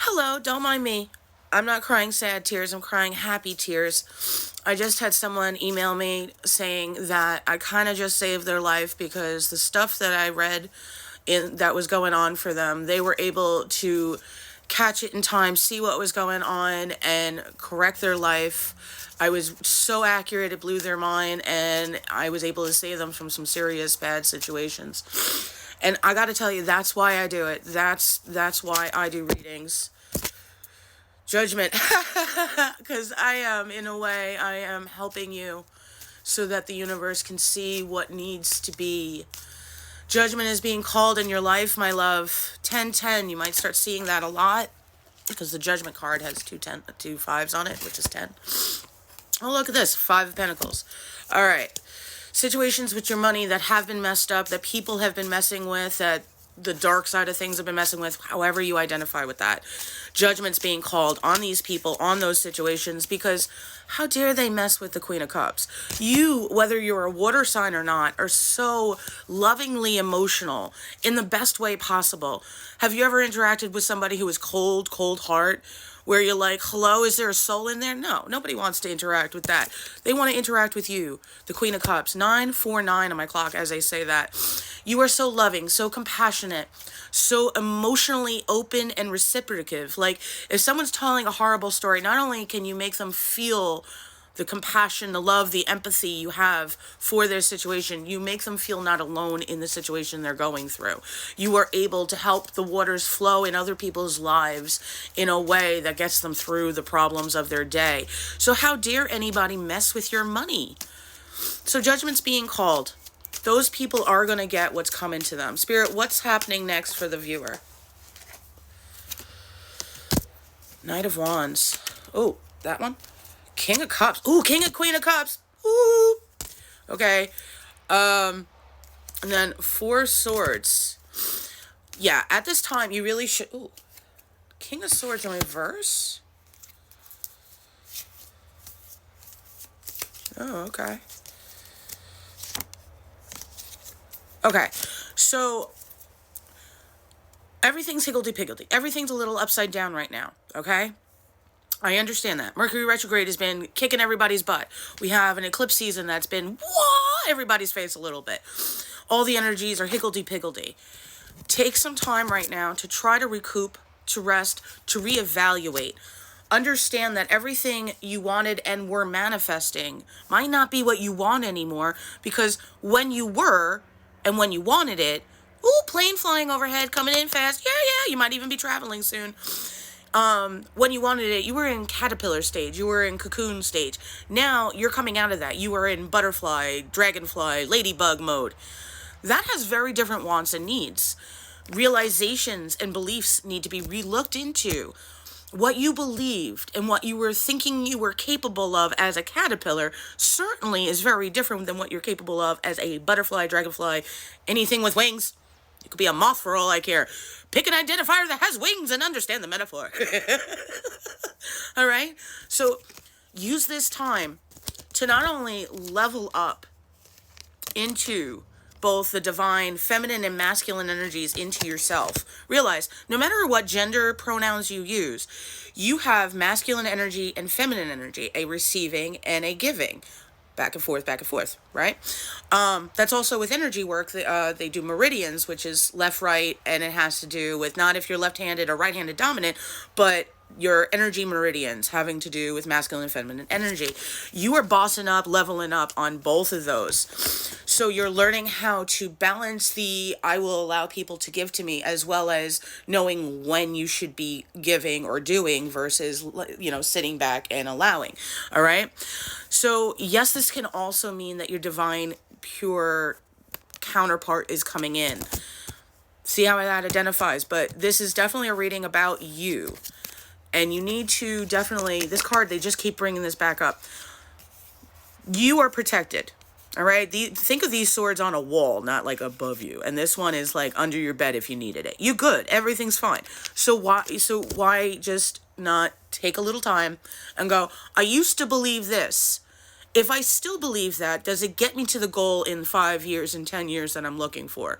Hello, don't mind me. I'm not crying sad tears, I'm crying happy tears. I just had someone email me saying that I kind of just saved their life because the stuff that I read that was going on for them, they were able to catch it in time, see what was going on, and correct their life. I was so accurate, it blew their mind, and I was able to save them from some serious bad situations. And I got to tell you, that's why I do it. That's why I do readings. Judgment. Because I am, in a way, I am helping you so that the universe can see what needs to be. Judgment is being called in your life, my love. 10-10, you might start seeing that a lot because the Judgment card has two fives on it, which is 10. Oh, look at this, 5 of Pentacles. All right. Situations with your money that have been messed up, that people have been messing with, that the dark side of things have been messing with, however you identify with that. Judgment's being called on these people, on those situations, because how dare they mess with the Queen of Cups? You, whether you're a water sign or not, are so lovingly emotional in the best way possible. Have you ever interacted with somebody who is cold heart? Where you're like, hello, is there a soul in there? No, nobody wants to interact with that. They want to interact with you, the Queen of Cups. 949 on my clock as I say that. You are so loving, so compassionate, so emotionally open and reciprocative. Like, if someone's telling a horrible story, not only can you make them feel the compassion, the love, the empathy you have for their situation, you make them feel not alone in the situation they're going through. You are able to help the waters flow in other people's lives in a way that gets them through the problems of their day. So how dare anybody mess with your money? So Judgment's being called. Those people are going to get what's coming to them. Spirit, what's happening next for the viewer? Knight of Wands. Oh, that one? King of Cups. Ooh, Queen of Cups. Ooh. Okay. And then 4 Swords. Yeah, at this time, you really should... Ooh. King of Swords in reverse? Oh, okay. Okay. So, everything's higgledy-piggledy. Everything's a little upside down right now. Okay? I understand that. Mercury retrograde has been kicking everybody's butt. We have an eclipse season that's been everybody's face a little bit. All the energies are higgledy-piggledy. Take some time right now to try to recoup, to rest, to reevaluate. Understand that everything you wanted and were manifesting might not be what you want anymore, because when you were and when you wanted it, plane flying overhead, coming in fast. Yeah, you might even be traveling soon. When you wanted it, you were in caterpillar stage, you were in cocoon stage. Now you're coming out of that. You are in butterfly, dragonfly, ladybug mode. That has very different wants and needs. Realizations and beliefs need to be re-looked into. What you believed and what you were thinking you were capable of as a caterpillar certainly is very different than what you're capable of as a butterfly, dragonfly, anything with wings. You could be a moth for all I care. Pick an identifier that has wings and understand the metaphor. All right? So use this time to not only level up into both the divine feminine and masculine energies into yourself. Realize, no matter what gender pronouns you use, you have masculine energy and feminine energy, a receiving and a giving. Back and forth, right? That's also with energy work. They do meridians, which is left, right, and it has to do with not if you're left-handed or right-handed dominant, but your energy meridians having to do with masculine and feminine energy. You are bossing up, leveling up on both of those. So you're learning how to balance the I will allow people to give to me, as well as knowing when you should be giving or doing versus, sitting back and allowing. All right? So yes, this can also mean that your divine, pure counterpart is coming in. See how that identifies. But this is definitely a reading about you. And you need to definitely, this card, they just keep bringing this back up. You are protected. All right. Think of these swords on a wall, not like above you. And this one is like under your bed if you needed it. You good. Everything's fine. So why just not take a little time and go, I used to believe this, If I still believe that, does it get me to the goal in 5 years and 10 years that I'm looking for?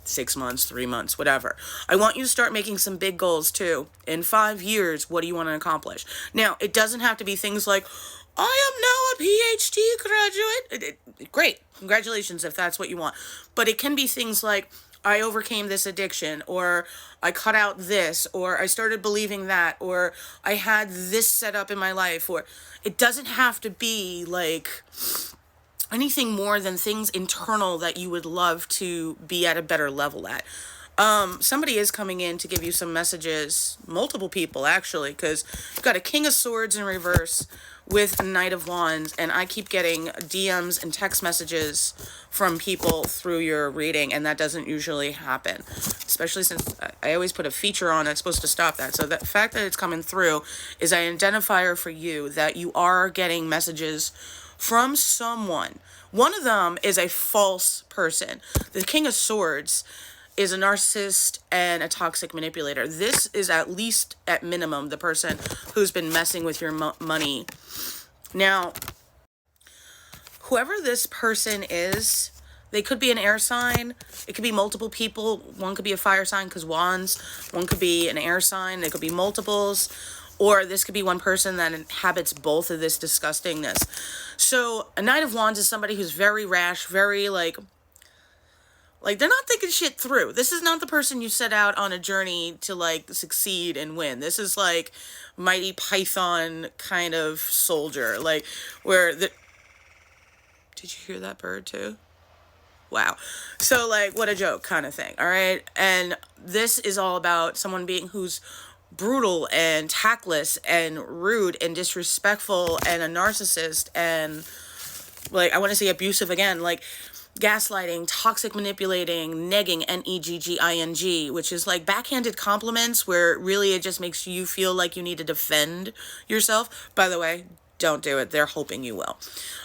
6 months, 3 months, whatever. I want you to start making some big goals too. In 5 years, what do you want to accomplish? Now, it doesn't have to be things like, I am now a PhD graduate. Great. Congratulations if that's what you want. But it can be things like, I overcame this addiction, or I cut out this, or I started believing that, or I had this set up in my life, or it doesn't have to be like anything more than things internal that you would love to be at a better level at. Somebody is coming in to give you some messages, multiple people actually, because you've got a King of Swords in reverse with a Knight of Wands, and I keep getting DMs and text messages from people through your reading, and that doesn't usually happen, especially since I always put a feature on that's supposed to stop that. So the fact that it's coming through is an identifier for you that you are getting messages from someone. One of them is a false person. The King of Swords is a narcissist and a toxic manipulator. This is at least, at minimum, the person who's been messing with your money. Now, whoever this person is, they could be an air sign. It could be multiple people. One could be a fire sign because wands. One could be an air sign. There could be multiples. Or this could be one person that inhabits both of this disgustingness. So a Knight of Wands is somebody who's very rash, very like they're not thinking shit through. This is not the person you set out on a journey to like succeed and win. This is like Mighty Python kind of soldier, like where the, did you hear that bird too? Wow. So like, what a joke kind of thing. All right. And this is all about someone being who's brutal and tactless and rude and disrespectful and a narcissist and like, I want to say abusive again, like gaslighting, toxic manipulating, negging, negging, which is like backhanded compliments where really it just makes you feel like you need to defend yourself. By the way, don't do it. They're hoping you will.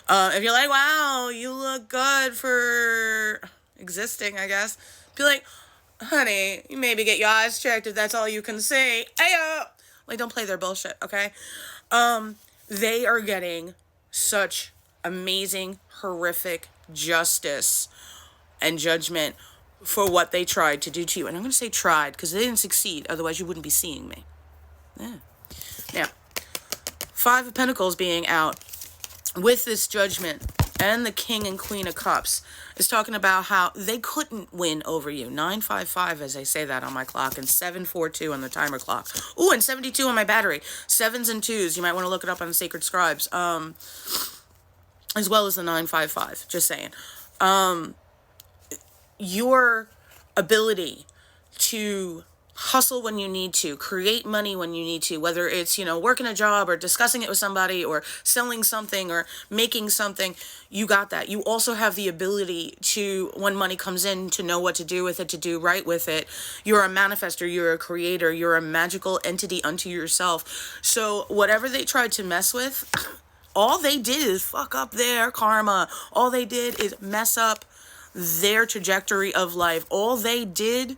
If you're like, wow, you look good for existing, I guess, be like, honey, you maybe get your eyes checked if that's all you can see. Ayo! Like, don't play their bullshit, okay? They are getting such amazing, horrific justice and judgment for what they tried to do to you. And I'm going to say tried because they didn't succeed. Otherwise, you wouldn't be seeing me. Yeah. Now, Five of Pentacles being out with this judgment and the King and Queen of Cups is talking about how they couldn't win over you. 955 as I say that on my clock, and 742 on the timer clock. Ooh, and 72 on my battery. 7s and 2s. You might want to look it up on the Sacred Scribes. As well as the 955. Just saying. Your ability to hustle when you need to, create money when you need to, whether it's, working a job or discussing it with somebody or selling something or making something, you got that. You also have the ability to, when money comes in, to know what to do with it, to do right with it. You're a manifester, you're a creator, you're a magical entity unto yourself. So whatever they tried to mess with, all they did is fuck up their karma. All they did is mess up their trajectory of life. All they did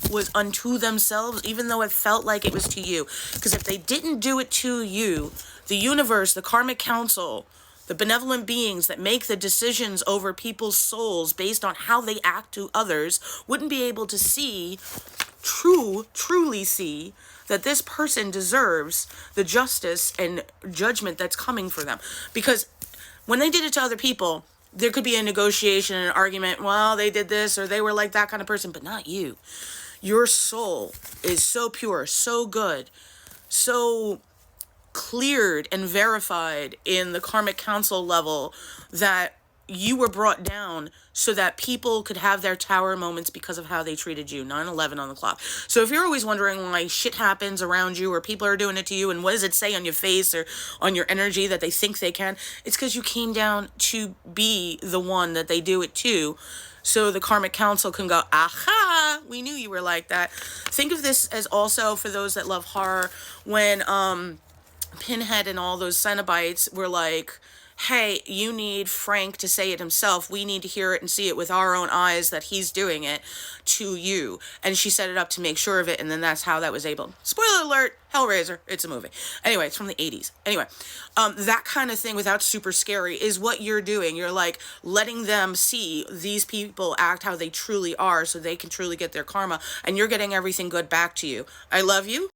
was unto themselves, even though it felt like it was to you. Because if they didn't do it to you, the universe, the karmic council, the benevolent beings that make the decisions over people's souls based on how they act to others wouldn't be able to see, truly see, that this person deserves the justice and judgment that's coming for them. Because when they did it to other people, there could be a negotiation, an argument, well, they did this or they were like that kind of person, but not you. Your soul is so pure, so good, so cleared and verified in the karmic council level that you were brought down so that people could have their tower moments because of how they treated you. 9/11 on the clock. So if you're always wondering why shit happens around you or people are doing it to you and what does it say on your face or on your energy that they think they can, it's because you came down to be the one that they do it to. So the karmic council can go, aha, we knew you were like that. Think of this as also for those that love horror, when Pinhead and all those Cenobites were like hey, you need Frank to say it himself. We need to hear it and see it with our own eyes that he's doing it to you. And she set it up to make sure of it. And then that's how that was able. Spoiler alert, Hellraiser, it's a movie. Anyway, it's from the 80s. Anyway, that kind of thing without super scary is what you're doing. You're like letting them see these people act how they truly are so they can truly get their karma. And you're getting everything good back to you. I love you.